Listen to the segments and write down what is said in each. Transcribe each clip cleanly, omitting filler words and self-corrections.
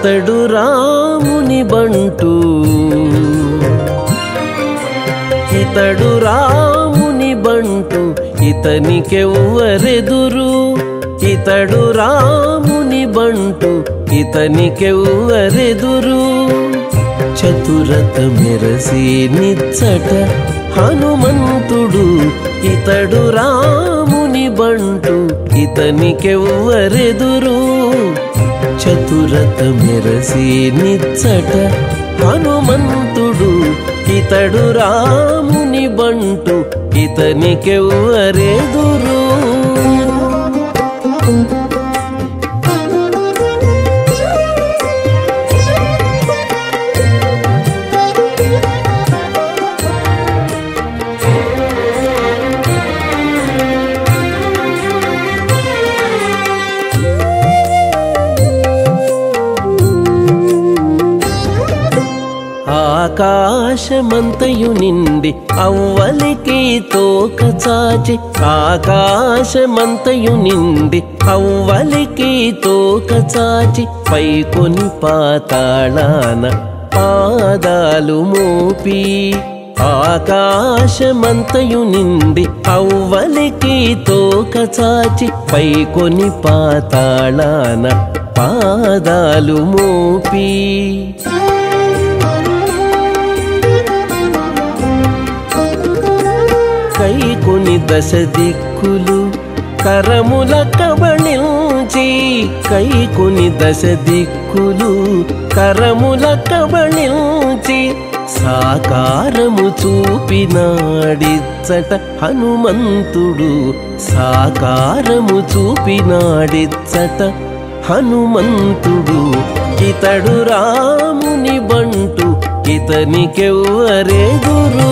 ఇతడు రాముని బంటు ఇతడు రాముని బంటు ఇతనికెవ్వరెదురు ఇతడు రాముని బంటు ఇతనికెవ్వరెదురు చతురత మెరసి నిచ్చట హనుమంతుడు ఇతడు రాముని బంటు ఇతనికెవ్వరెదురు చతురత మెరసి నిచ్చట హనుమంతుడు ఇతడు రాముని బంటు ఇతనికెవ్వరెదురు ఆకాశమంతయు నిండి అవ్వలికి తోక చాచి ఆకాశమంతయు నిండి అవ్వలికి తోక చాచి పైకొని పాతాళాన పాదాలు మోపి ఆకాశమంతయు నిండి అవ్వలికి తోక చాచి పైకొని పాతాళాన పాదాలు మోపి కైకొని దశ దిక్కులు కరముల కబళించి కైకొని దశ దిక్కులు కరముల కబళించి సాకారము చూపినాడిచ్చట హనుమంతుడు సాకారము చూపినాడిచ్చట హనుమంతుడు ఇతడు రాముని బంటు ఇతనికెవ్వరెదురు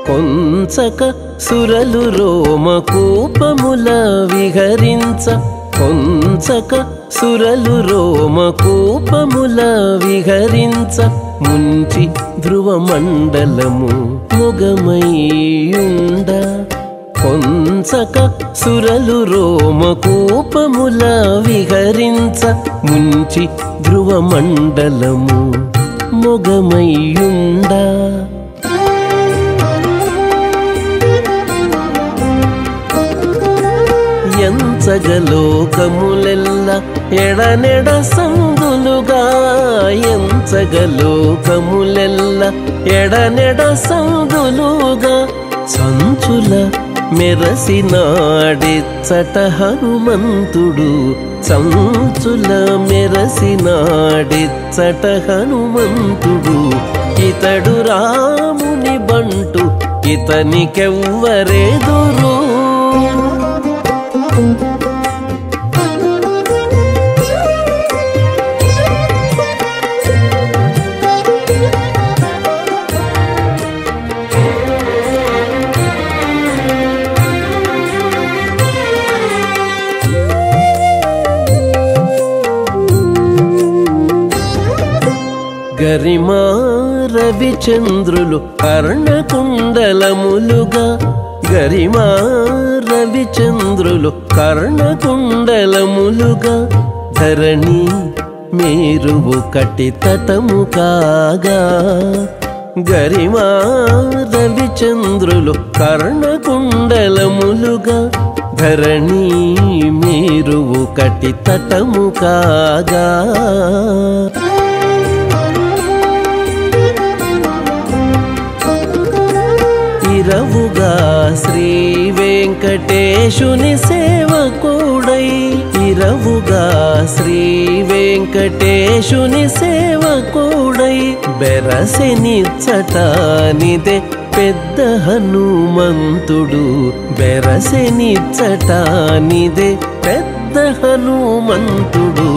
కొంచక సురలు రోమకూపముల విహరించ కొంచక సురలు రోమకూపముల విహరించ ముంచి ధ్రువమండలము మొగమయ్యుండ కొంచక సురలు రోమకూపముల విహరించ ముంచి ధ్రువమండలము మొగమయ్యుండ ఎంచగలోకములెల్ల ఎడనెడ సందులుగా ఎంచగలోకములెల్ల ఎడనెడ సందులుగా సంచుల మెరసినాడిచ్చట హనుమంతుడు సంచుల మెరసినాడిచ్చట హనుమంతుడు ఇతడు రాముని బంటు ఇతనికెవ్వరెదురు గరిమా రవిచంద్రులు కర్ణకుండలములుగా గరిమా రవిచంద్రులు కర్ణకుండలములుగా ధరణి మేరువు కటితటము కాగా గరిమా రవిచంద్రులు కర్ణకుండలములుగా ధరణి మేరువు కటితటము కాగా ఇరవుగా శ్రీ వెంకటేశుని సేవకుడై ఇరవుగా శ్రీ వెంకటేశుని సేవకుడై బెరసెనిచ్చటానిదే పెద్ద హనుమంతుడు బెరసెనిచ్చటానిదే పెద్ద హనుమంతుడు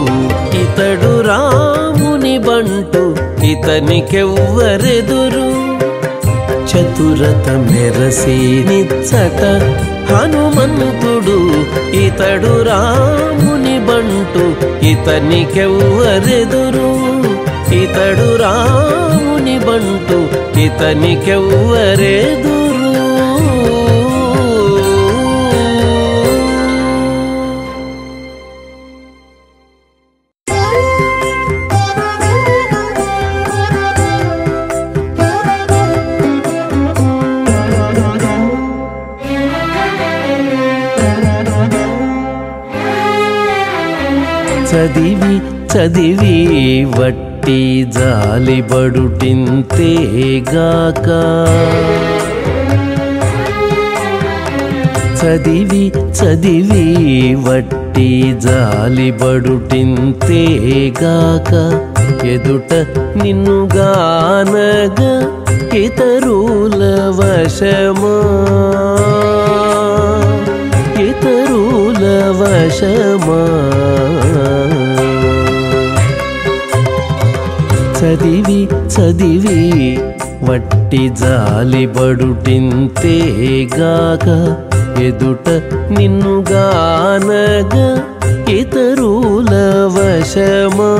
ఇతడు రాముని బంటు ఇతనికెవ్వరెదురు చతురత మెరసి నిచ్చట హనుమంతుడు ఇతడు రాముని బంటు ఇతనికెవ్వరెదురు ఇతడు రాముని బంటు ఇతనికెవ్వరెదురు చదివి చదివి వట్టి జాలిబడుటింతేగాక చదివి చదివి వట్టి జాలిబడుటింతేగాక ఎదుట నిన్నుగానగా ఇతరుల వశమా ఇతరుల వశమా చదివి చదివి వట్టి జాలిబడుటింతేగాక ఎదుట నిన్నుగానగా ఇతరుల వశమా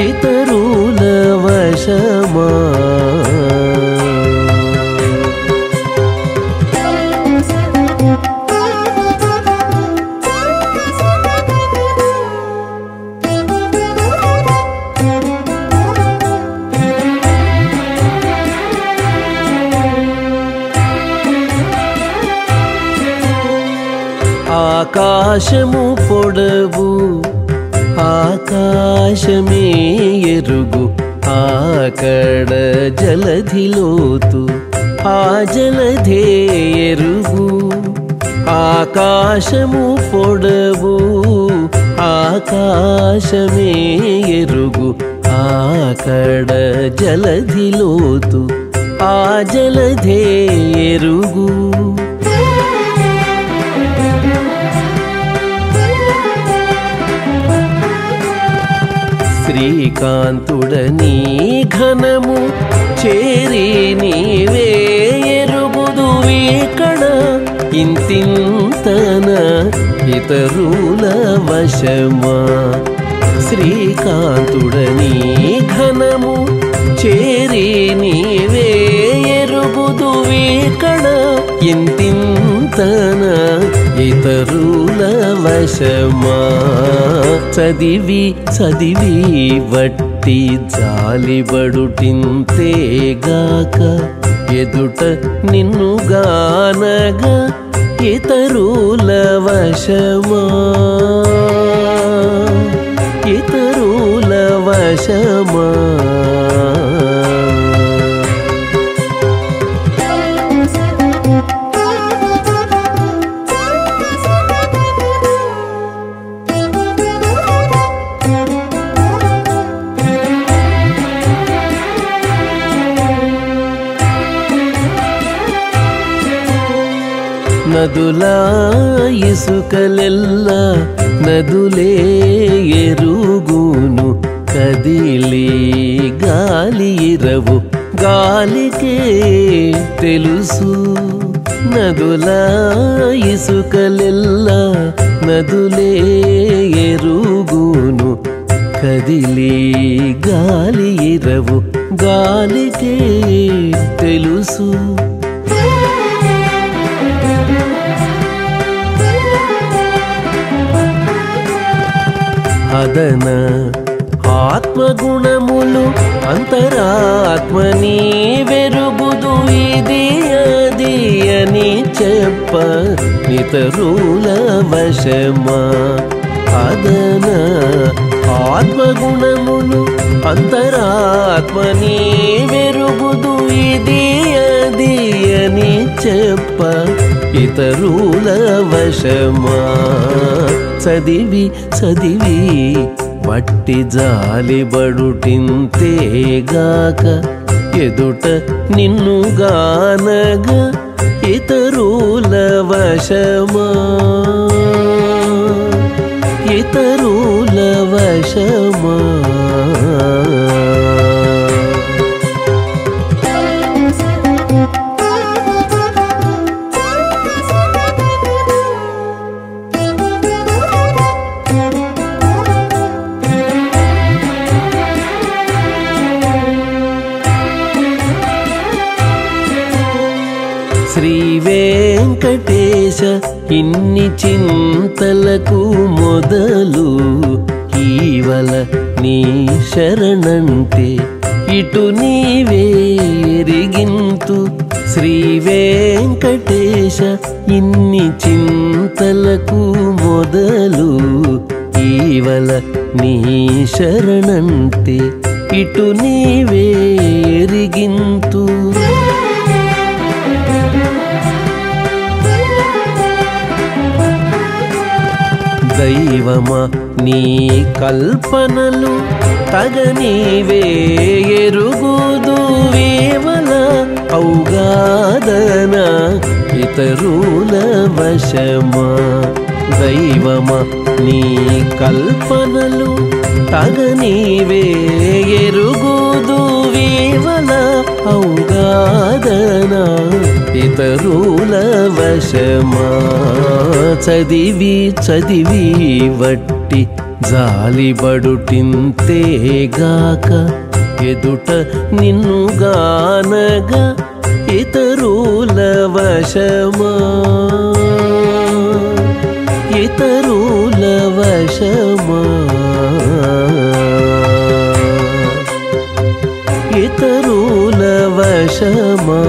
ఇతరుల వశమా ఆకాశము పొడవు ఆకాశమే ఎరుగు ఆకడ జలధిలోతు ఆ జలధే ఎరుగు ఆకాశము పొడవు ఆకాశమే ఎరుగు ఆకడ జలధిలోతు ఆ జలధే ఎరుగు శ్రీకాంతుడనీ ఘనము చేరి నీవే ఎరుగుదు వీకణ ఇంతింతన ఇతరుల వశమా శ్రీకాంతుడనీ ఘనము చేరి నీవే ఎరుగుదు వీకణ ఇంతింతన ఇతరుల వశమా చదివి చదివి వట్టి జాలిబడుటింతేగాక ఎదుట నిన్నుగానగా ఇతరుల వశమా ఇతరుల వశమా నదులా ఇసుకలెల్ల నదులే ఎరుగును కదిలి గాలి ఇరవు గాలికే తెలుసు నదులా ఇసుకలెల్ల నదులే ఎరుగును కదిలి గాలి ఇరవు గాలికే తెలుసు అదన ఆత్మగుణములు అంతరాత్మని వెరుగుదు ఇది అది అని చెప్ప నితరుల వశమా అదన ఆత్మగుణములు అంతరాత్మని వెరుగుదు ఇది అది అని చెప్ప ఇతరుల వశమా చదివి చదివి వట్టి జాలిబడుటింతేగాక ఎదుట నిన్నుగానగా ఇతరుల వశమా ఇతరుల వశమా వెంకటేశ ఇన్ని చింతలకు మొదలు ఈవల నీ శరణంటే ఇటు నీవే ఎరిగింతు శ్రీ వెంకటేశ ఇన్ని చింతలకు మొదలు ఈవల నీ శరణంటే ఇటు నీవే ఎరిగింతు దైవమా నీ కల్పనలు తగనీవే ఎరుగుదు వేవల ఔగాదన ఇతరుల వశమా దైవమా నీ కల్పనలు తగనీవే ఎరుగుదు వేవల ఔగాదన ఇతరుల వశమా చదివి చదివి వట్టి జాలిబడుటింతేగాక ఎదుట నిన్నుగానగా ఇతరుల వశమా ఇతరుల వశమా ఇతరుల వశమా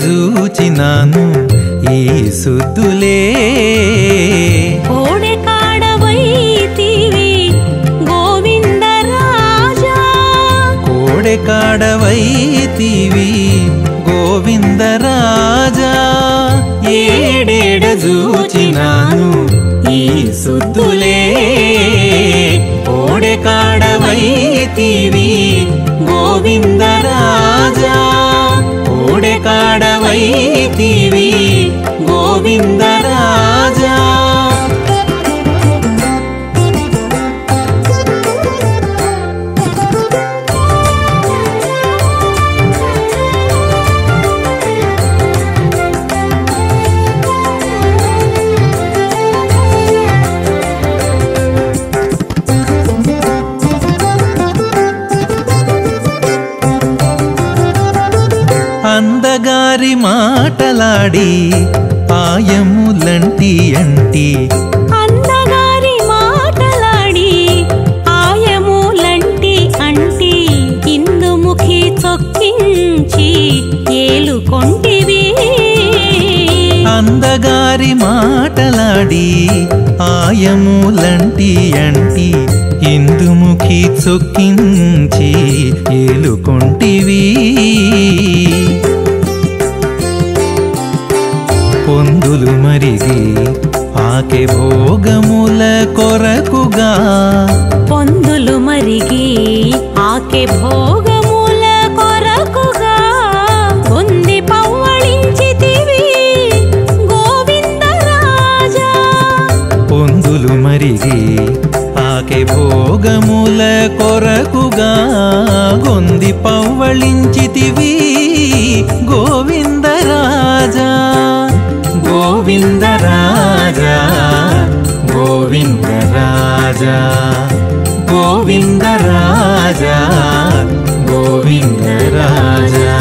జూచినాను ఈ సుద్దులే కోడె కాడవైతివి గోవిందరాజా కోడె కాడవైతివి గోవిందరాజా ఏడేడ జూచినాను ఈ సుద్దులే కోడె కాడవైతివి గోవిందరాజా కోడె కాడవైతివి గోవిందరాజా అందగారి మాటలాడి ఆయములంటి అంటి అందగారి మాటలాడి ఆయములంటి అంటి ఇందుముఖి చొక్కించి ఏలుకొంటివి అందగారి మాటలాడి ఆయములంటి అంటి ఇందుముఖి చొక్కించి ఏలుకొంటివి పొందులు మరిగి ఆకే భోగముల కొరకుగా పొందులు మరిగి ఆకే భోగముల కొరకుగా పొంది పవ్వళించితివి గోవిందరాజా పొందులు మరిగి ఆకే భోగముల కొరకుగా గొంది పవ్వళించితివి గోవిందరాజా గోవిందరాజా గోవిందరాజా గోవిందరాజా గోవిందరాజా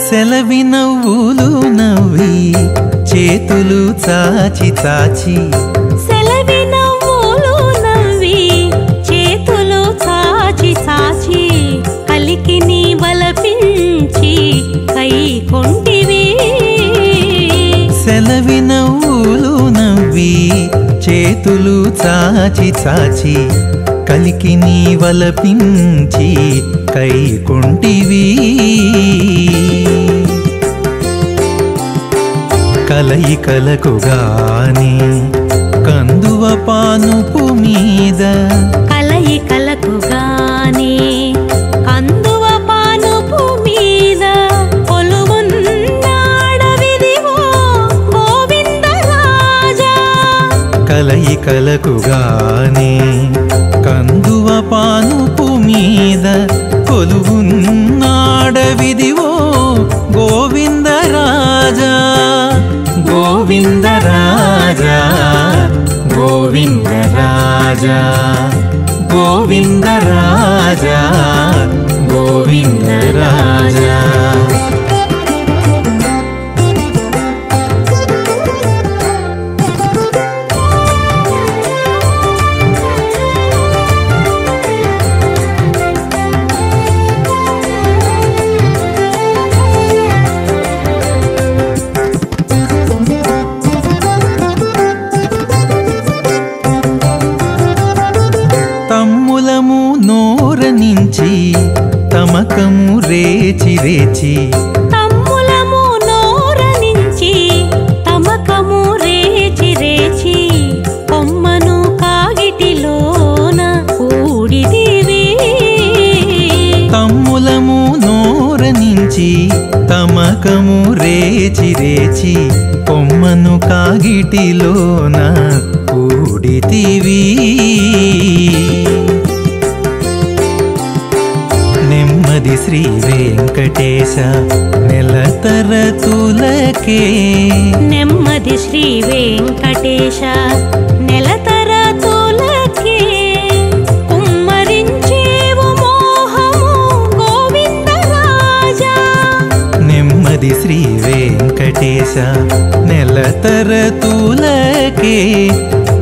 సెలవి నవ్వులు నవ్వి చేతులు చాచి చాచి సెలవి నవ్వులు నవ్వి చేతులు చాచి చాచి కలికి నీ వలపించి సెలవి నవ్వులు నవ్వి చేతులు చాచి చాచి కలికి నీ వలపించి కైకొంటివి కలయికలకుగాని కందువ పానుపు మీద కలయికలకుగాని కందువ పానుపు మీద కొలువున్నాడవిదివో గోవిందరాజా కలయికలకుగాని కందువ పానుపు మీద కొలువున్నాడవిదివో గోవిందరాజా గోవిందరాజా గోవిందరాజా గోవిందరాజా గోవిందరాజా తమకము రేచి రేచి తమ్ములము నోరనించి తమకము రేచి రేచి కొమ్మను కాగిటిలోన కూడిదివి తమ్ములము నోరనించి తమకము రేచి రేచి కొమ్మను కాగిటిలోన కూడితివి నెమ్మది శ్రీ వెంకటేశ నెలతరతులకే నెమ్మది శ్రీ వెంకటేశ నెలతరతులకే కుమ్మరించేవు మోహము గోవిందరాజా నెమ్మది శ్రీ వెంకటేశ నెలతరతులకే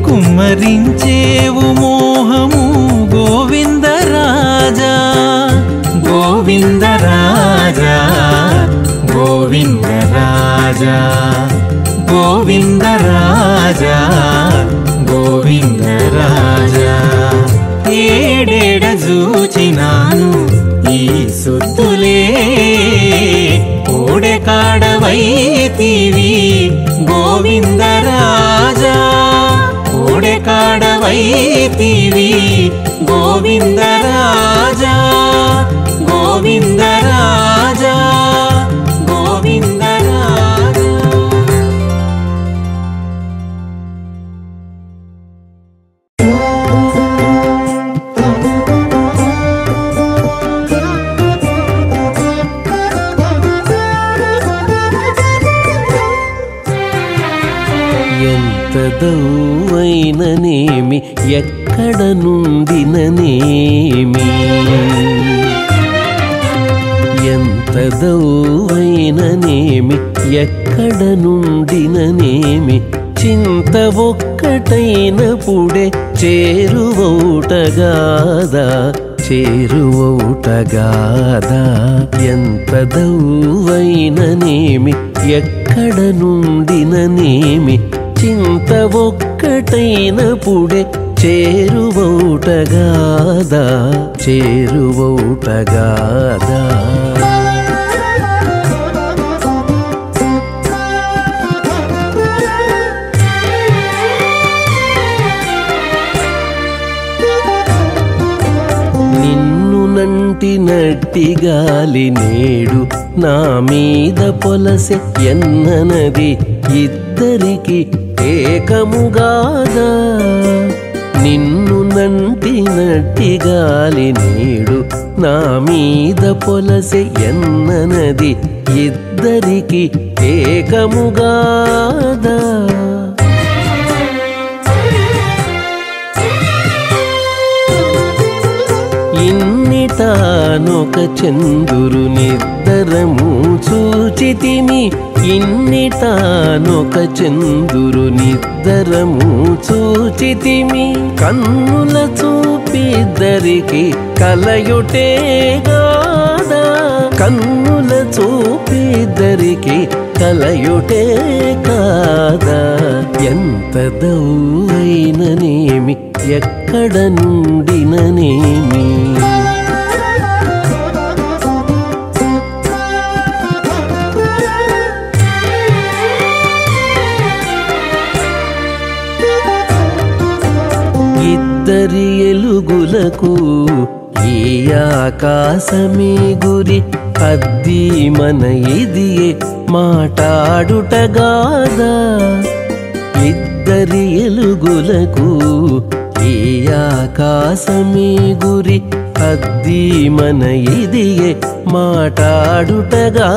కుమ్మరించేవు మోహము గోవిందరాజా గోవిందరాజా గోవిందరాజా గోవిందరాజా గోవిందరాజా ఏడేడ చూచినాను ఈ సుద్దులే ఓడె కాడవైతివి గోవిందరాజా ఓడె కాడవైతివి గోవిందరాజా గోవిందరాజా గోవిందరాజా ఎంత దౌవైననేమి ఎక్కడ నుండిననేమి ఎంత దౌవైననేమి ఎక్కడ నుండిననేమి చింత ఒక్కటైనప్పుడే చేరువౌటగాదా చేరువౌటగాదా ఎంత దౌవైననేమి ఎక్కడ నుండిననేమి చింత ఒక్కటైనప్పుడే చేరువౌటగాదా చేరువౌటగాదా నట్టి గాలి నేడు నా మీద పొలసె ఎన్ననది ఇద్దరికి ఏకముగాదా నిన్ను నట్టి గాలి నేడు నా మీద పొలసె ఎన్ననది ఇద్దరికి ఏకముగాదా ఇన్నిటానొక చంద్రునిద్దరము చూచితిమి ఇన్నిటానొక చంద్రునిద్దరము చూచితిమి కన్నుల చూపిద్దరికి కలయుటే గాదా కన్నుల చూపిద్దరికి కలయుటే కాదా ఎంత దౌవైననేమి ఎక్కడ నుండిననేమి ఇద్దరి ఎలుగులకు ఈ ఆకాశమే గురి అద్ది మన ఇదియే మాటాడుటగాదా ఇద్దరి ఎలుగులకు ఈ ఆకాశమే గురి అద్ది మన ఇదియే మాటాడుటగాదా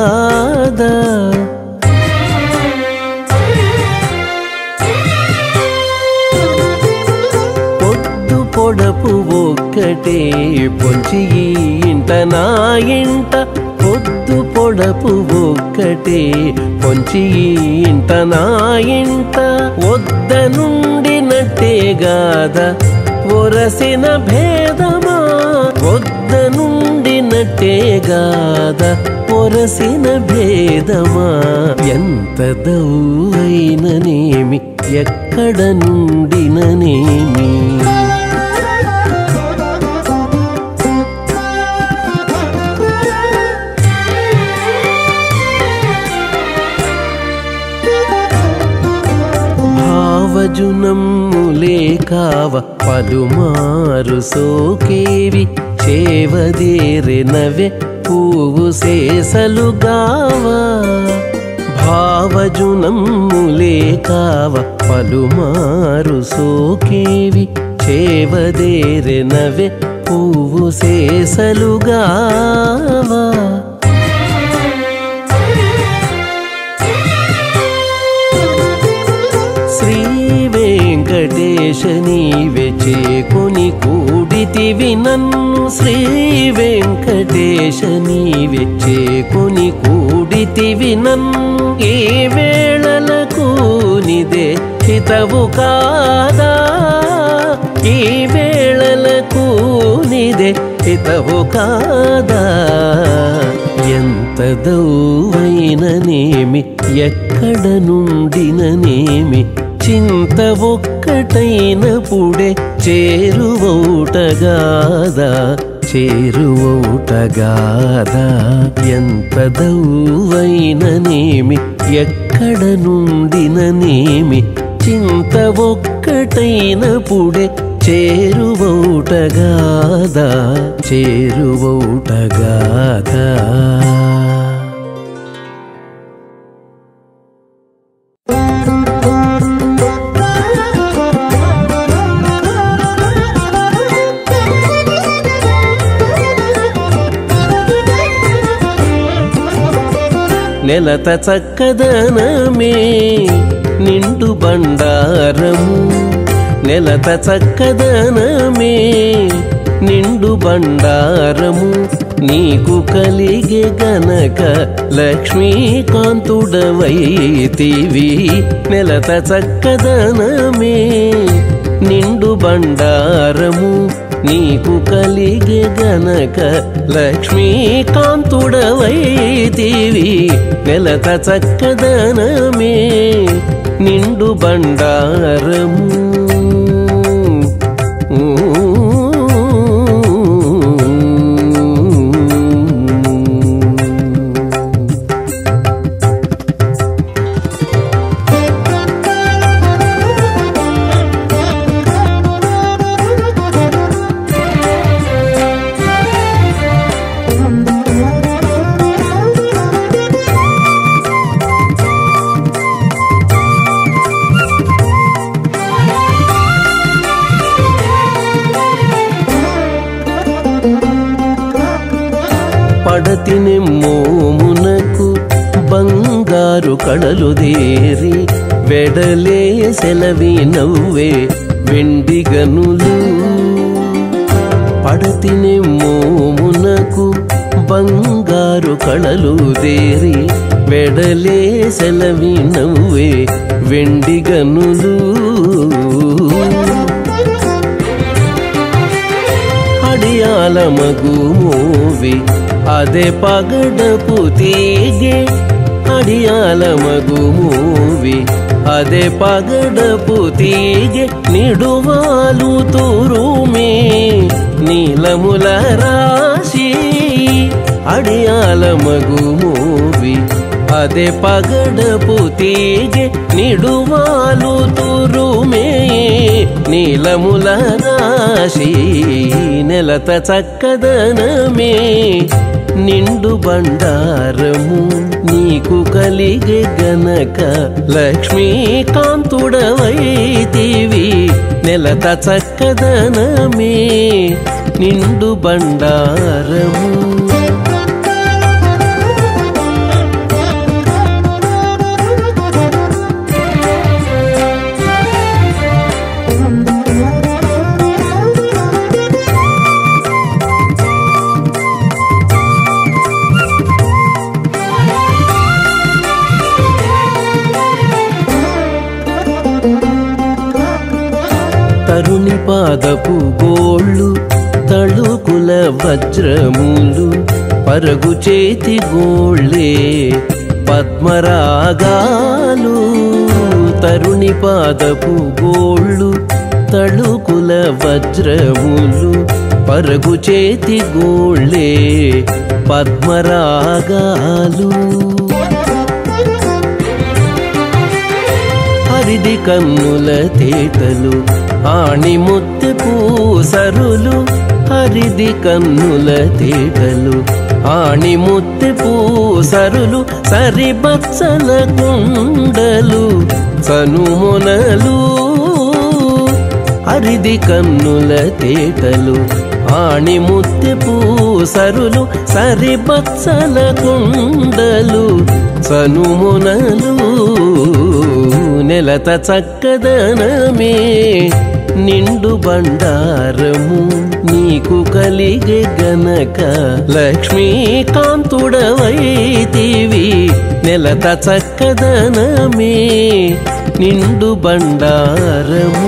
పొడపు ఒక్కటే పొంచి ఇంట నా ఇంట పొద్దు పొడపు ఒక్కటే పొంచి ఇంట నా ఇంట వద్ద నుండినట్టేగాద ఒరసిన భేదమా వద్ద నుండినట్టేగాద ఒరసిన భేదమా ఎంత దౌవైననేమి ఎక్కడ నుండిననేమి భావజునమ్ములే కావ పలుమారు సోకేవి చేవదేరెనవే పువ్వు సేసలుగావా భావజునమ్ములే కావ పలుమారు సోకేవి చేవదేరెనవే పువ్వు సేసలుగావా వెంకటేశ నీవే చేకొని కూడితివి నన్ను శ్రీ వెంకటేశ నీవే చేకొని కూడితివి నన్ను ఏ వేళలకు నిదే హితవు కాదా ఈ వేళలకు నిదే హితవు కాదా ఎంత దౌవైననేమి ఎక్కడ నుండిననేమి చింత ఒక్కటైనప్పుడే చేరువౌటగాదా చేరువౌటగాదా ఎంత దౌవైననేమి ఎక్కడ నుండిననేమి చింత ఒక్కటైనప్పుడే చేరువౌటగాదా చేరువౌటగాదా నెలత చక్కదనమే నిండు బండారము నెలత చక్కదనమే నిండు బండారము నీకు కలిగే గనక లక్ష్మీకాంతుడవైతివి నెలత చక్కదనమే నిండు బండారము నీకు కలిగే గనక లక్ష్మీకాంతుడవైతివి నెలత చక్కదనమే నిండు బండారము పడతిని మోమునకు బంగారు కళలు దేరి వెడలే సెలవి నవ్వే వెండి గనులు పడతిని మోమునకు బంగారు కళలు దేరి వెడలే సెలవి నవ్వే వెండి గనులు అడియాల మగు మోవి అదే పగడపు తీగే ಅಡಿಯಾಲ ಮಗುಮೂವಿ ಅದೆ ಪಗಡಪು ತೀಗೆ ನಿಡುವಾಲು ತೂರುಮೇ ನೀಲಮುಲ ರಾಶಿ ಅಡಿಯಾಲ ಮಗುಮೂವಿ ಅದೆ ಪಗಡಪು ತೀಗೆ ನಿಡುವಾಲು ತೂರುಮೇ నీలముల రాశి నెలత చక్కదనమే నిండు బండారము నీకు కలిగే గనక లక్ష్మీకాంతుడవైతివి నెలత చక్కదనమే నిండు బండారము తరుణి పాదపు గోళ్ళు తళుకుల వజ్రములు పరగు చేతి గోళ్ళే పద్మరాగాలు తరుణి పాదపు గోళ్ళు తళుకుల వజ్రములు పరగు చేతి గోళ్ళే పద్మరాగాలు హరిది కన్నుల తేటలు ఆణిముత్తె పూసరులు హరిది కన్నుల తేటలు ఆణిముత్తె పూసరులు సరిబచ్చల కుండలు సనుమునలు హరిది కన్నుల తేటలు ఆణిముత్తె పూసరులు సరిబచ్చల కుండలు సనుమునలు నెలత చక్కదనమే నిండు బండారము నీకు కలిగే గనక లక్ష్మీకాంతుడవైతివి నెలత చక్కదనమే నిండు బండారము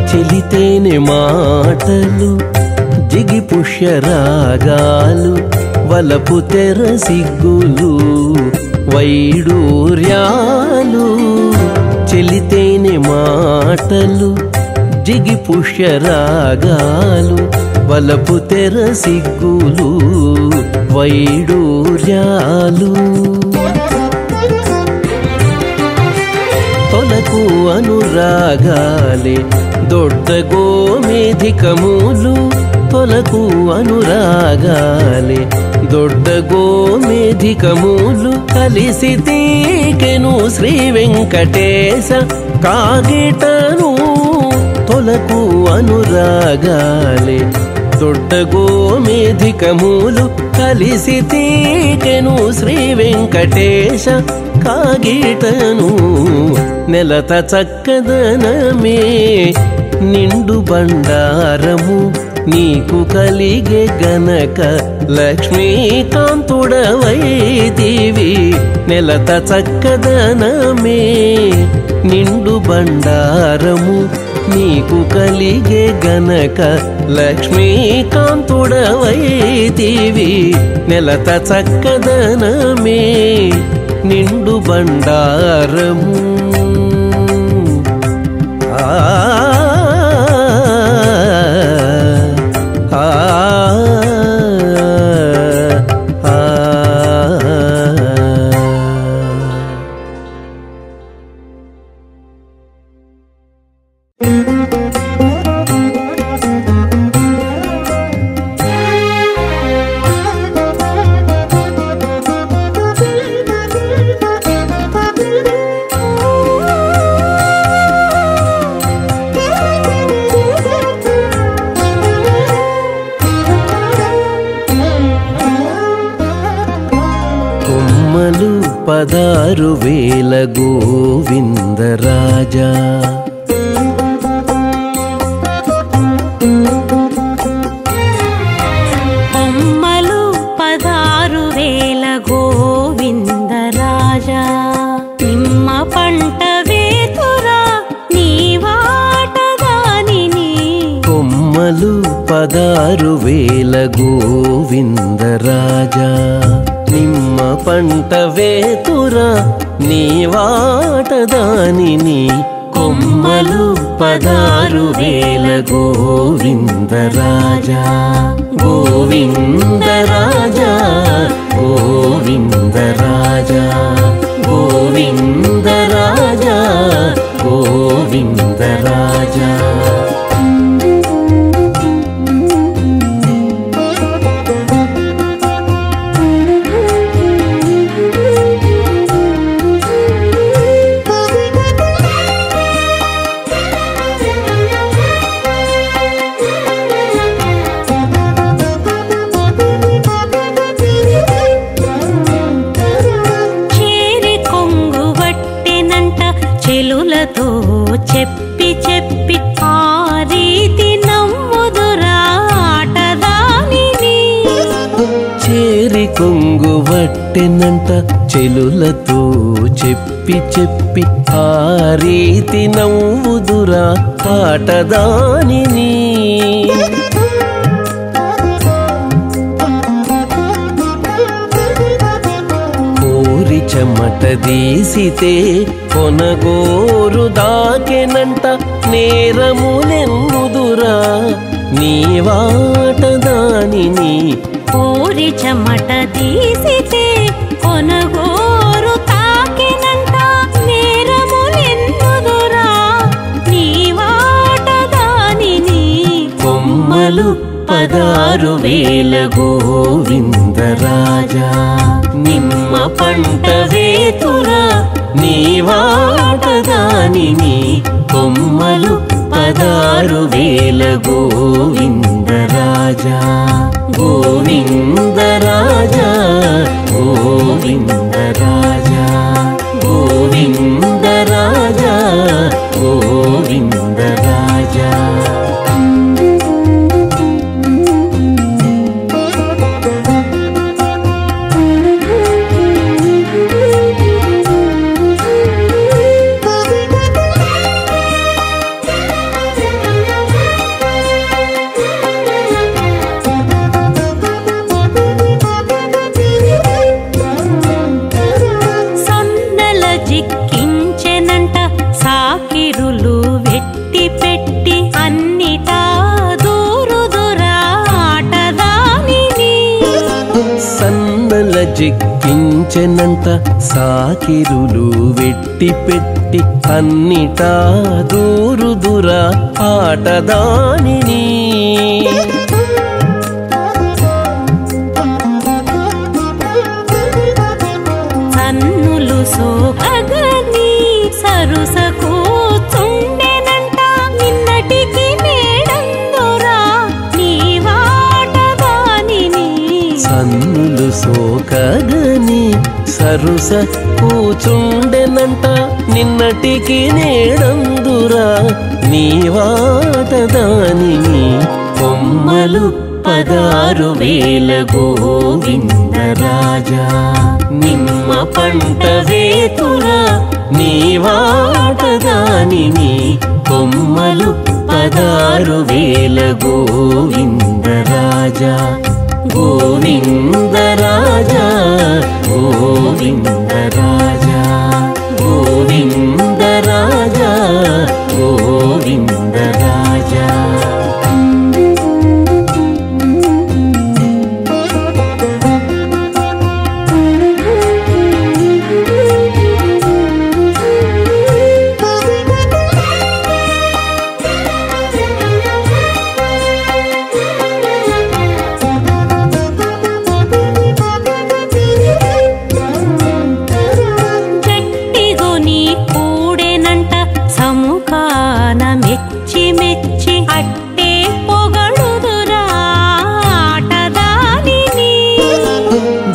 చెలితేనె మాటలు జిగి పుష్యరాగాలు వలపు తెర సిగ్గులు వైడూర్యాలు చెలితేనె మాటలు జిగి పుష్యరాగాలు వలపు తెర సిగ్గులు వైడూర్యాలు తొలకు అనురాగాలే దొడ్డ గోమేధికములు తొలకు అనురాగాలే దొడ్డ గోమేధికములు కలిసి తీకెను శ్రీ వెంకటేశ కాగిటను తొలకు అనురాగాలే దొడ్డ గోమేధికములు కలిసి తీకెను శ్రీ వెంకటేశ కాగిటను నెలత చక్కదనమే నిండు బండారము నీకు కలిగే గనక లక్ష్మీకాంతుడవైతివి నెలత చక్కదనమే నిండు బండారము నీకు కలిగే గనక లక్ష్మీకాంతుడవైతివి నెలత చక్కదనమే నిండు బండారము కొమ్మలు 16,000 గోవిందరాజా 16,000 గోవిందరాజా నిమ్మ పంట వేతురా నీ వాట దానిని కొమ్మలు 16,000 గోవిందరాజా గోవిందరాజా గోవిందరాజా గోవిందరాజా గోవిందరాజా చెప్పి చెప్పి ఆ రీతి నమ్ముదురా ఆటదానిని చేరి కొంగు వట్టెనంట చెలులతో చెప్పి చెప్పి ఆ రీతి నవ్వుదురా ఆటదానిని కోరి చెమట దీసితే కొనగోరు దాకెనంట నేరములెన్నుదురా నీ వాట దానిని కోరి చెమట తీసితే కొనగోరు తాకెనంట నేరములెన్నుదురా నీ వాట దానిని కొమ్మలు 16,000 గోవిందరాజా నిమ్మ పంట వేతురా నీ వాట దానిని కొమ్మలు 16,000 గోవిందరాజా గోవిందరాజా గోవిందరాజా గోవిందరాజా గోవిందరాజా జిక్కించెనంట సాకిరులు వెట్టి పెట్టి అన్నిటా దూరుదురా ఆటదానిని సన్నులు సోకగని సరుస కూచుండెనంట నిన్నటికి నేడందురా నీ వాటదానిని సన్నులు సోకగని సరుస కూచుండెనంట నిన్నటికి నేడందురా నీ వాటదానిని కొమ్మలు 16,000 గోవిందరాజా నిమ్మ పంట వేతురా నీ వాటదానిని కొమ్మలు 16,000 గోవిందరాజా గోవిందరాజా గోవిందరాజా గోవిందరాజా గోవిందరాజా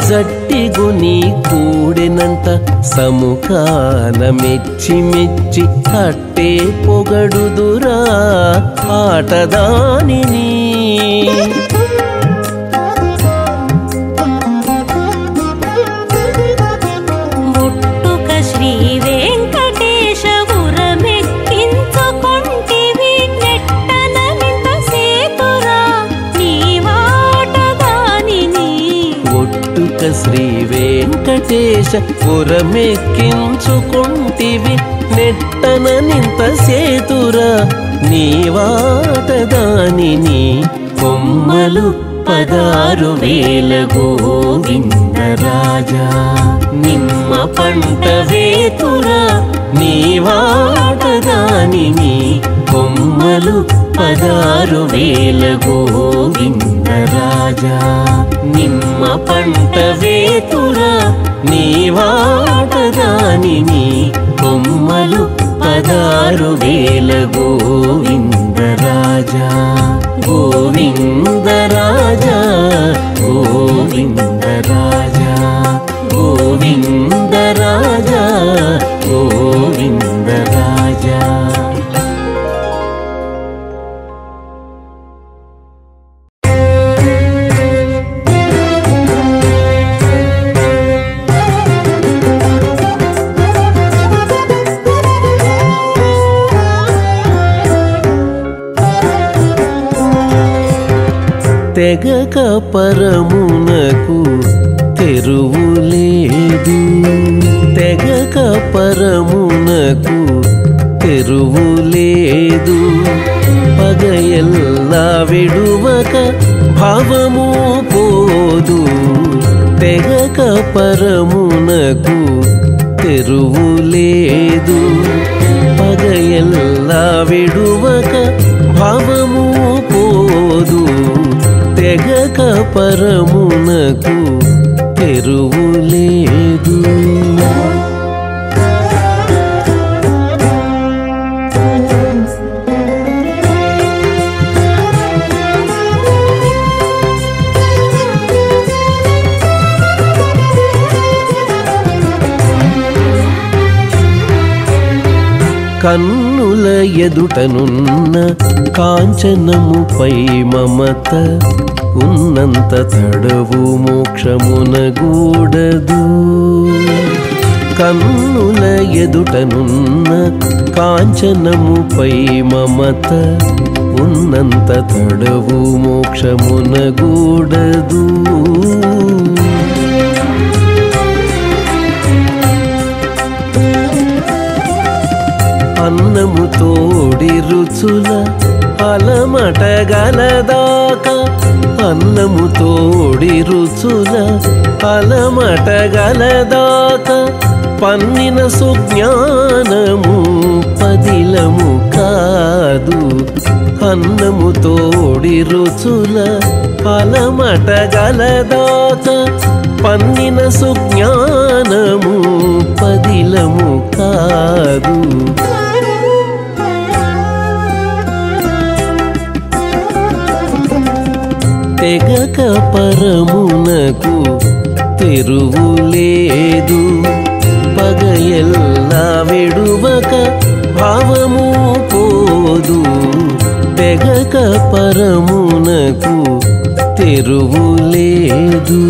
జట్టిగుని కూడెనంట సముఖాన మెచ్చి మెచ్చి అట్టే పొగడుదురా ఆటదానిని ముట్టుక శ్రీ వెంకటేశ ఉరమెక్కించుకొంటివి నెట్టన నింత సేతురా శ్రీ వెంకటేశ పురమెక్కించుకుంటివి నెట్టన నింత సేతురా నీవాట దానిని కొమ్మలు 16,000 గోవిందరాజా నిమ్మ పంట వేతురా నీవాట దానిని కొమ్మలు 16,000 గోవిందరాజా నిమ్మ పంట వేతురా నీవాట దానిని కొమ్మలు 16,000 గోవిందరాజా గోవిందరాజా గోవిందరాజా గోవిందరాజా గోవిందరాజా తెగక పరమునకు తెరువులేదు తెగక పరమునకు తెరువులేదు పగయల్లా విడువక భావము పోదు తెగక పరమునకు తెరువులేదు పగయల్లా విడువక భావము పోదు తెగక పరమునకు తెరువులేదు కన్నుల ఎదుటనున్న కాంచనముపై మమత ఉన్నంత తడవు మోక్షమునగూడదు కన్నుల ఎదుటనున్న కాంచనముపై మమత ఉన్నంత తడవు మోక్షమునగూడదు అన్నము తోడి రుచుల అలమటగలదాక అన్నము తోడి రుచుల అలమటగలదాక పన్నిన సుజ్ఞానము పదిలము కాదు అన్నము తోడి రుచుల అలమటగలదాక పన్నిన సుజ్ఞానము పదిలము కాదు తెగక పరమునకు తెరువులేదు పగయల్లా విడువక భావము పోదు తెగక పరమునకు తెరువులేదు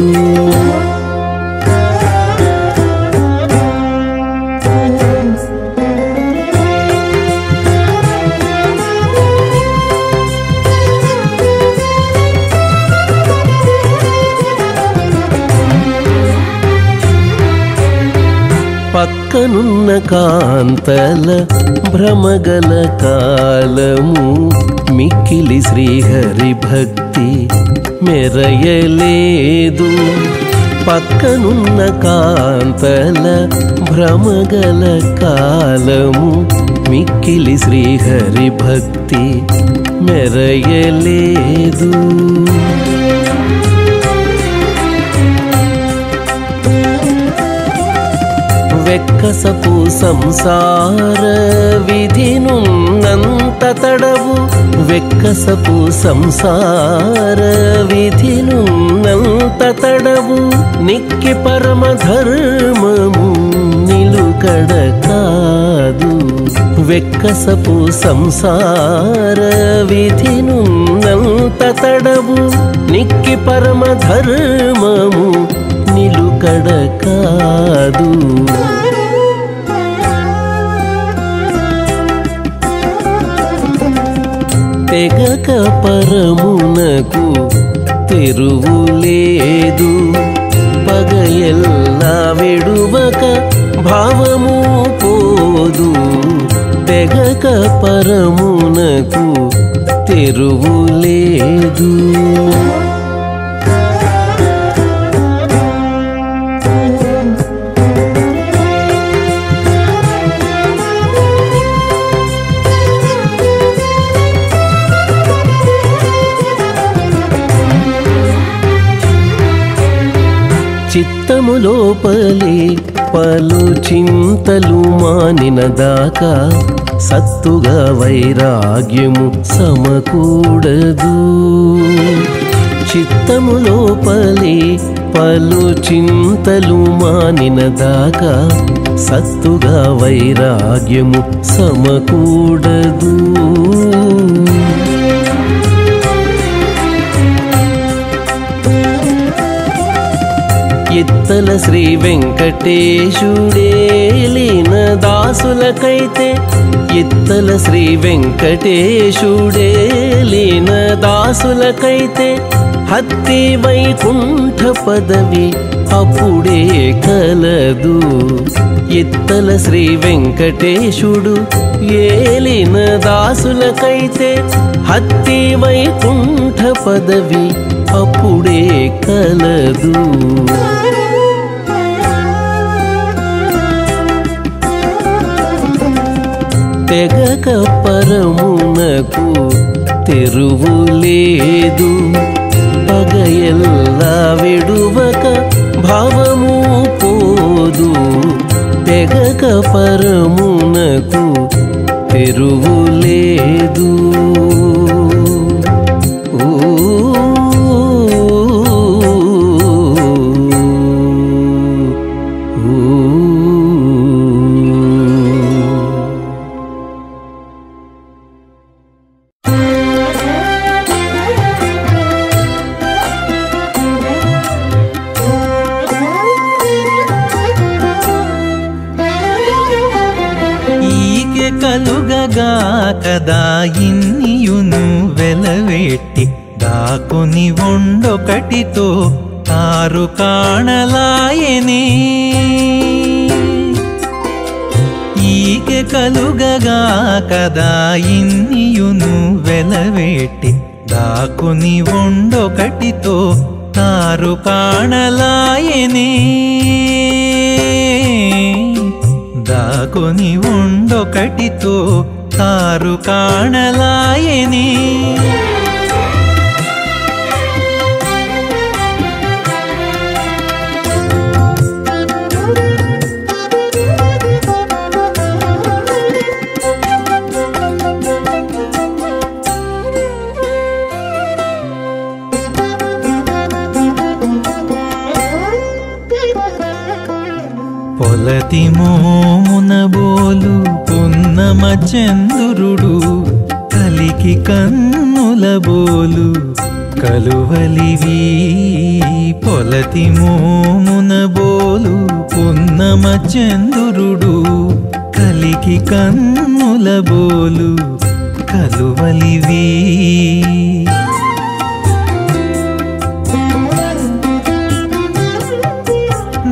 పక్కనున్న కాంతల భ్రమగల కాలము మిక్కిలి శ్రీహరి భక్తి మెరయలేదు పక్కనున్న కాంతల భ్రమగల కాలము మిక్కిలి శ్రీహరి భక్తి మెరయలేదు వెక్కసపు సంసార విధినున్నంత తడవు వెక్కసపు సంసార విధినున్నంత తడవు నిక్కి పరమ ధర్మము నిలుకడ కాదు వెక్కసపు సంసార విధినున్నంత తడవు నిక్కి పరమ ధర్మము నిలుకడ కాదు తెగక పరమునకు తెరువులేదు పగ ఎల్లా విడువక భావము పోదు తెగక పరమునకు తెరువు లేదు. చిత్తము లోపలి పలు చింతలు మానిన దాకా సత్తుగా వైరాగ్యము సమకూడదు. చిత్తము లోపలి పలు చింతలు మానిన దాకా సత్తుగా వైరాగ్యము సమకూడదు. ఇత్తల శ్రీ వెంకటేశుడేలిన దాసులకైతే ఇత్తల శ్రీ వెంకటేశుడేలిన దాసులకైతే హత్తి వైకుంఠ పదవి అప్పుడే కలదు. ఇత్తల శ్రీ వెంకటేశుడు ఏలిన దాసులకైతే హత్తి వైకుంఠ పదవి అప్పుడే కలదు. తెగక పరమునకు తెరువు లేదు. పగయల్లా విడువక భావము పోదు తెగక పరమునకు తెరువు లేదు. కలుగగా కదా ఇన్నియును వెలవెట్టి దాకుని ఒండొకటితో తారు కాణలాయనే. ఈకె కలుగగా కదా ఇన్నియును వెలవెట్టి దాకుని ఒండొకటితో తారు కాణలాయనే. దాకొని ఒండొకటితో తారు కాణలాయనే. పొలతి మోమున బోలు పున్నమ చంద్రుడు కలికి కన్నుల బోలు కలువలివి. పొలతి మోమున బోలు పున్నమ చంద్రుడు కలికి కన్నుల బోలు కలువలివి.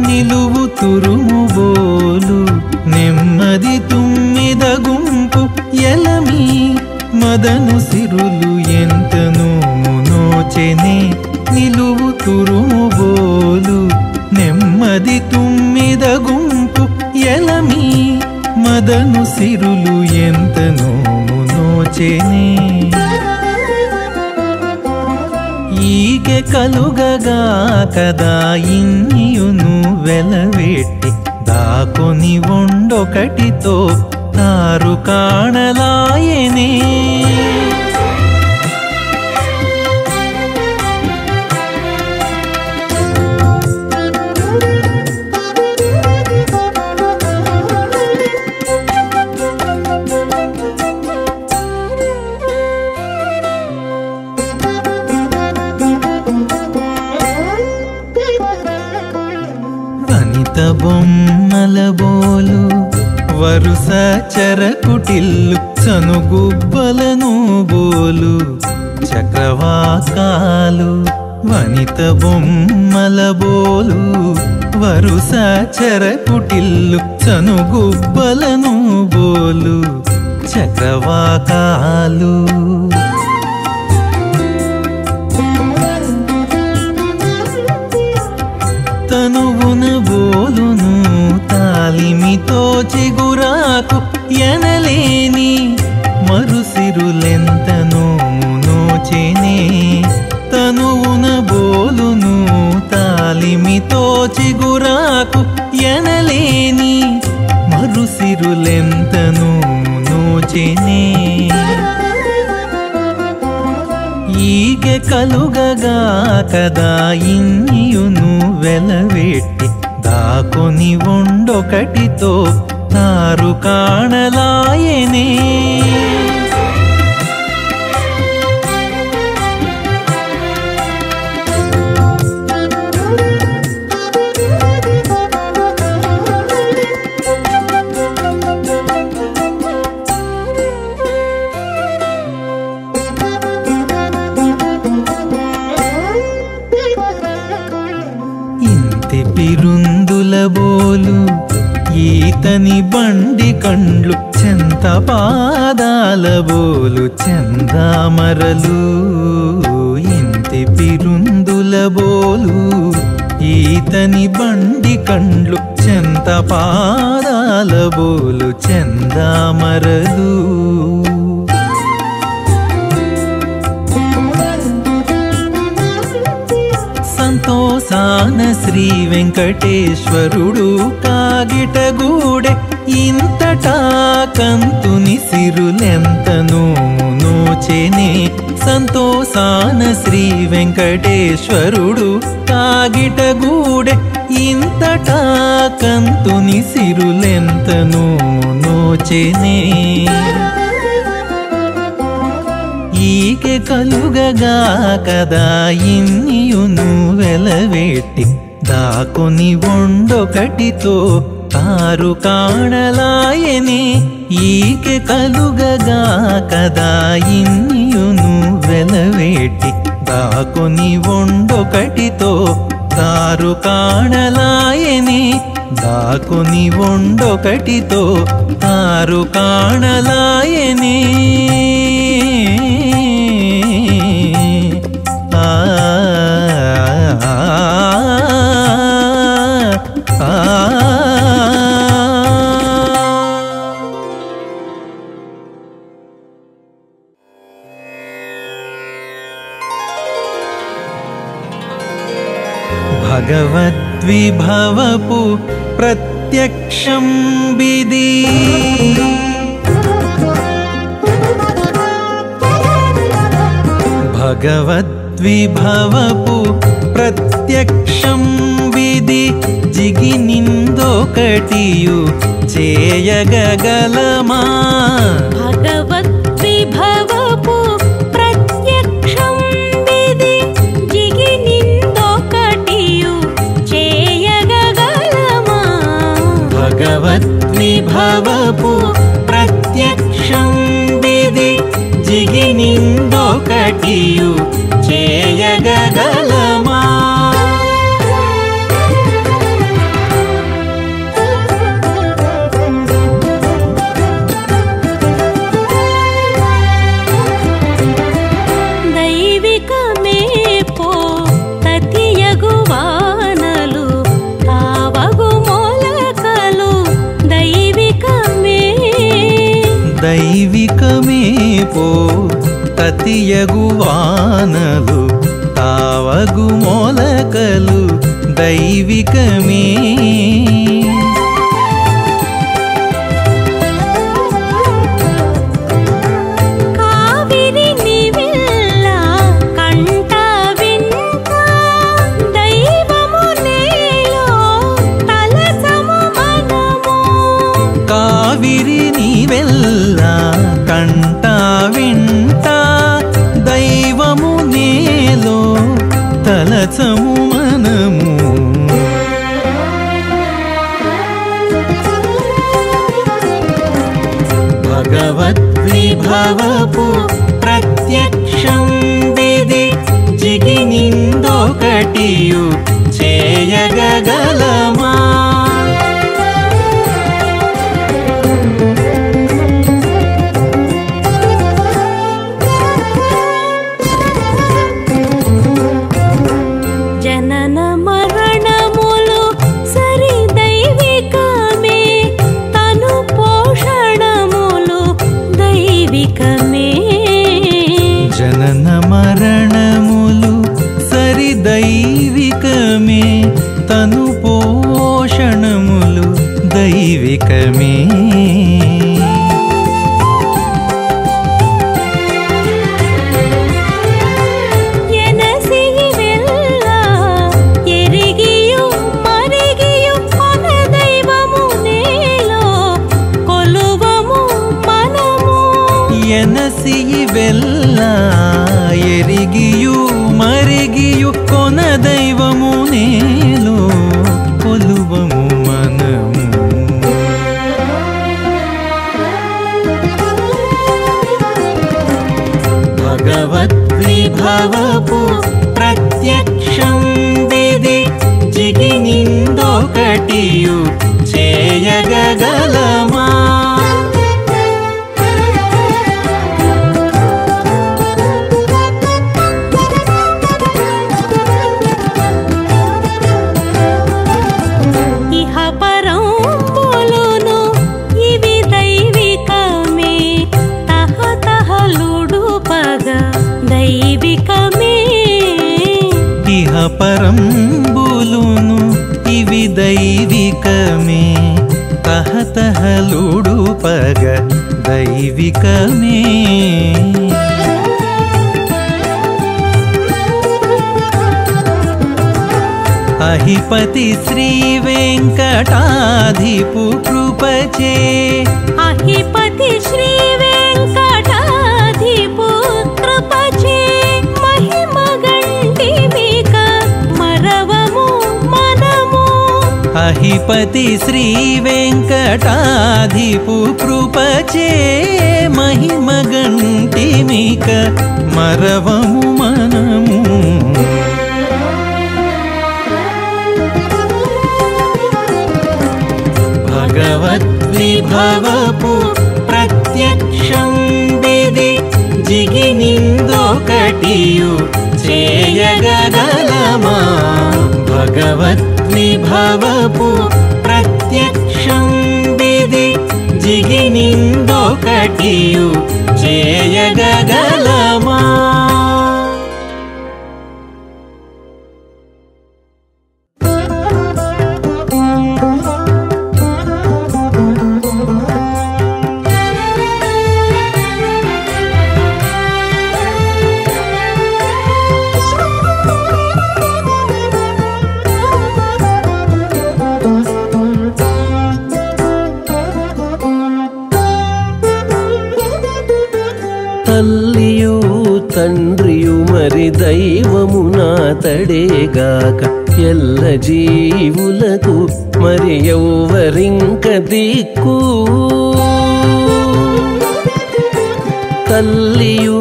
నిలువు తురుము బోలు నెమ్మది తుమ్మిద గుంపు ఎలమి మదను సిరులు ఎంతను నోచెనే. నిలువు తురుము బోలు నెమ్మది తుమ్మిద గుంపు ఎలమి మదను సిరులు ఎంతను నోచెనే. ఈకె కలుగగా కదా ఇన్నియును వెలవెట్టి దాకొని ఒండొకటితో తారు కాణలాయనే. బొమ్మల బోలు వరుస చెరకుటిల్లు సనుగుబ్బలను బోలు చక్రవాకాలు వనిత బొమ్మల బోలు వరుస చెరకుటిల్లు చనుగుబ్బలను బోలు చక్రవాకాలు తనువున బోలును తాలిమితో చిగురాకు ఎనలేని మరుసిరులెంతనో నోచెనే తనువున బోలును తాలిమితో చిగురాకు ఎనలేని మరుసిరులెంతనో నోచెనే ఈగె కలుగగా కదా ఇన్నియును వెలవెట్టి దాకొని ఉండొకటితో తారు కాణలాయనే పిరుందుల బోలు ఈతని బండి కండ్లు చెంత పాదాల బోలు చందామరలు ఇంతి పిరుందుల బోలు ఈతని బండి కండ్లు చెంత పాదాల బోలు చందామరలు సంతోషాన శ్రీ వెంకటేశ్వరుడు కాగిటగూడె ఇంతటా కంతుని సిరులెంతనో నోచెనే సంతోషాన శ్రీ వెంకటేశ్వరుడు కాగిటగూడె ఇంతటా కంతుని సిరులెంతనో నోచెనే ఈకె కలుగగా కదా ఇన్నియును వెలవెట్టి దాకొని ఉండొకటితో తారు కాణలాయనే ఈకె కలుగగా కదా ఇన్నియును వెలవెట్టి దాకొని ఉండొకటితో తారు కాణలాయనే దాకొని ఉండొకటితో తారు కాణలాయనే భగవద్విభవపు ప్రత్యక్షం బిది భగవద్విభవపు ప్రత్యక్షం విధి జిగినిందొకటియు చేయగలమా భగవద్విభవపు ప్రత్యక్షం విధి జిగినిందొకటియు చేయగలమా భగవద్విభవపు ప్రత్యక్షం విధి జిగినిందొకటియు చేయగలమా దైవికమే పో తతియగువానలు తావగు మొలకలు దైవికమే పో తతియగువానలు తావగు మొలకలు దైవికమే కావిరి నీవెల్లా కంట వింట దైవము నేలో తలచము మనము భగవద్విభవపు ప్రత్యక్షం విధి జిగినిందో ఒకటియు చేయగలమా జనన మరణములు సరి దైవికమే తను పోషణములు దైవికమే జనన మరణములు సరి దైవికమే తను పోషణములు దైవికమే ఎనసి వెల్ల ఎరిగియు మరిగియు కొన దైవము నేలో కొలువము మనము ఎనసి వెల్ల ఎరిగియు మరిగియు కొన దైవము నేలో కొలువము మనము భగవద్విభవపు ప్రత్యక్షం విధి జిగినిందొకటియు చేయగలమా ఇహ పరంబులును ఇవి దైవికమే తహతహలుడు పగ దైవికమే ఇహ పరంబులును ఇవి దైవికమే తహతహలుడు పగ దైవికమే అహిపతి శ్రీ వెంకటాధిపు కృపచే అహిపతి శ్రీ వెంకటాధిపు కృపచే మహిమ గంటిమిక మరవము మనము అహిపతి శ్రీ వెంకటాధిపు కృపచే మహిమ గంటిమిక మరవము మనము భగవద్విభవపు ప్రత్యక్షం విధి జిగినిందొకటియు చేయగలమా భగవద్విభవపు ప్రత్యక్షం విధి జిగినిందొకటియు చేయగలమా తల్లియు తండ్రియు మరి దైవము నాతడేగాక ఎల్ల జీవులకు మరి ఎవ్వరింక దిక్కు తల్లియు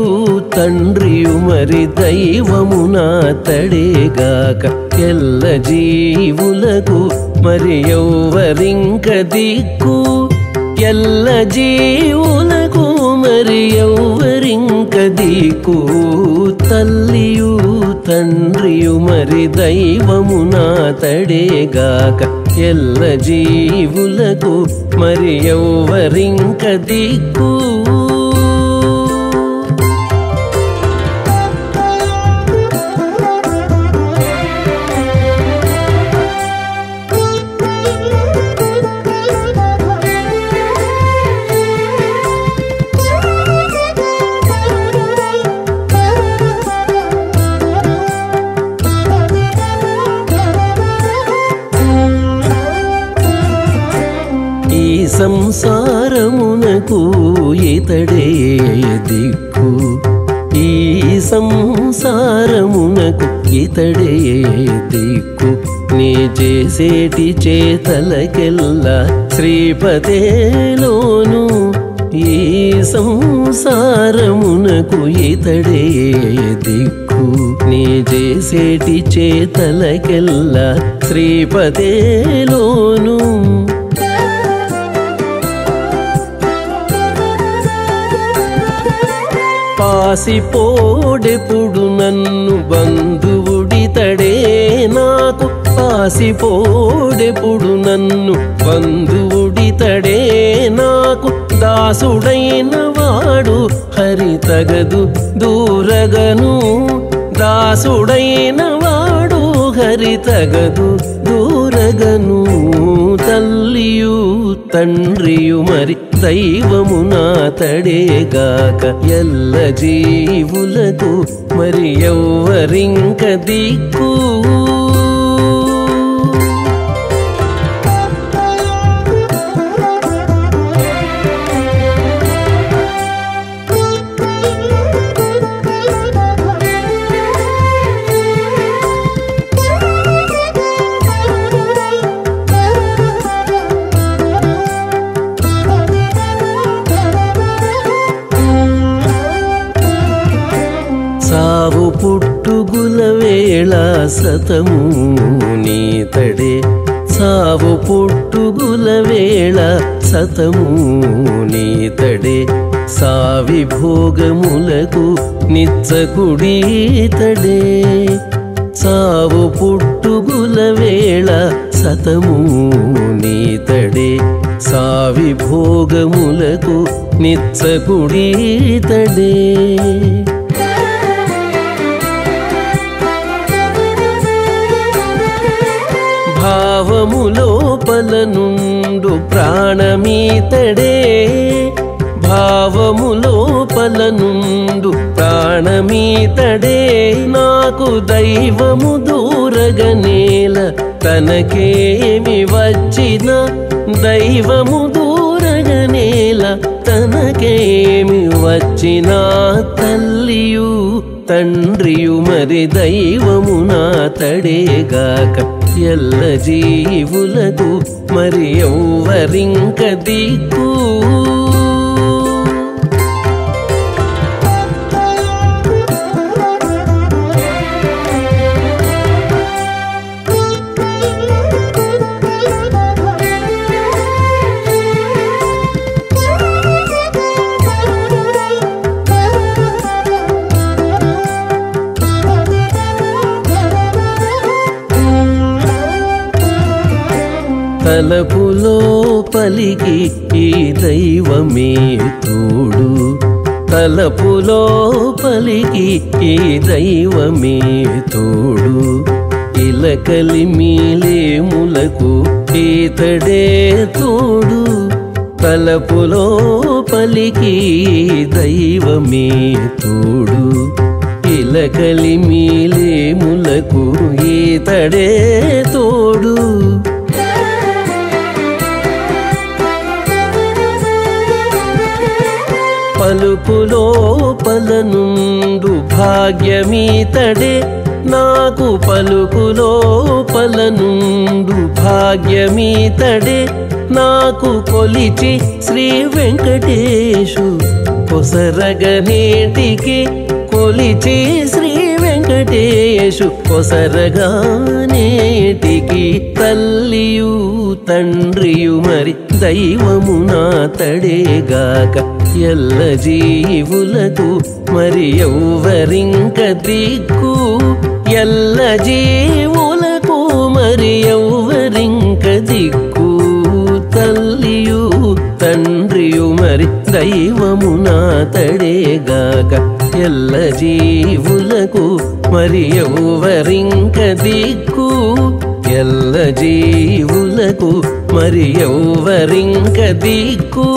తండ్రియు మరి దైవము నాతడేగాక ఎల్ల జీవులకు మరి ఎవ్వరింక దిక్కు ఎల్ల జీవులకు మరి ఎవ్వరింక దిక్కు తల్లియు తండ్రియు మరి దైవము నాతడేగాక ఎల్ల జీవులకు మరి ఎవ్వరింక దిక్కు సంసారమునకు ఇతడే దిక్కు ఈ సంసారమునకు ఇతడే దిక్కు నీ చేసేటి చేతలకెల్లా శ్రీపదేలోను ఈ సంసారమునకు ఇతడే దిక్కు దిక్కు నీ చేసేటి చేతలకెల్లా శ్రీపదేలోను పాసిపోడెప్పుడు నన్ను బంధువుడితడే నాకు పాసిపోడెప్పుడు నన్ను బంధువుడితడే నాకు దాసుడైన వాడు హరి తగదు దూరగను దాసుడైన వాడు హరి తగదు దూరగను తల్లియు తండ్రియు మరి దైవము నాతడేగాక ఎల్ల జీవులకు మరి ఎవ్వరింక దిక్కు సావు పుట్టుగుల వేళ సతము నీతడే సావు పుట్టుగుల వేళ సతము నీతడే సావి భోగములకు నిచ్చకుడీతడే సావు పుట్టుగుల వేళ సతము నీతడే సావి భోగములకు నిచ్చకుడీతడే భావములోపల నుండు ప్రాణమీతడే భావములోపల నుండు ప్రాణమీతడే నాకు దైవము దూరగనేల తనకేమి వచ్చిన దైవము దూరగనేల తనకేమి వచ్చిన తల్లియు తండ్రియు మరి దైవము నాతడేగాక ఎల్ల జీవులకు మరి ఎవ్వరింక దిక్కు తలపులో పలికి ఈ దైవమే తోడు తలపులో పలికి ఈ దైవమే తోడు ఇలకలి మీలేములకు ఈతడే తోడు తలపులో పలికి దైవమే తోడు ఇలకలి మీలేములకు ఈతడే తోడు పలుకులోపల నుండు భాగ్యమీతడే నాకు పలుకులోపల నుండు భాగ్యమీతడే నాకు కొలిచి శ్రీ వెంకటేశు కొసరగనేటికి కొలిచి శ్రీ వెంకటేశు కొసరగానేటికి తల్లియు తండ్రియు మరి దైవము నాతడేగాక ఎల్ల జీవులకు మరి ఎవ్వరింక దిక్కు ఎల్ల జీవులకు మరి ఎవ్వరింక దిక్కు తల్లియు తండ్రియు మరి దైవము నాతడేగాక ఎల్ల జీవులకు మరి ఎవ్వరింక దిక్కు ఎల్ల జీవులకు మరి ఎవ్వరింక దిక్కు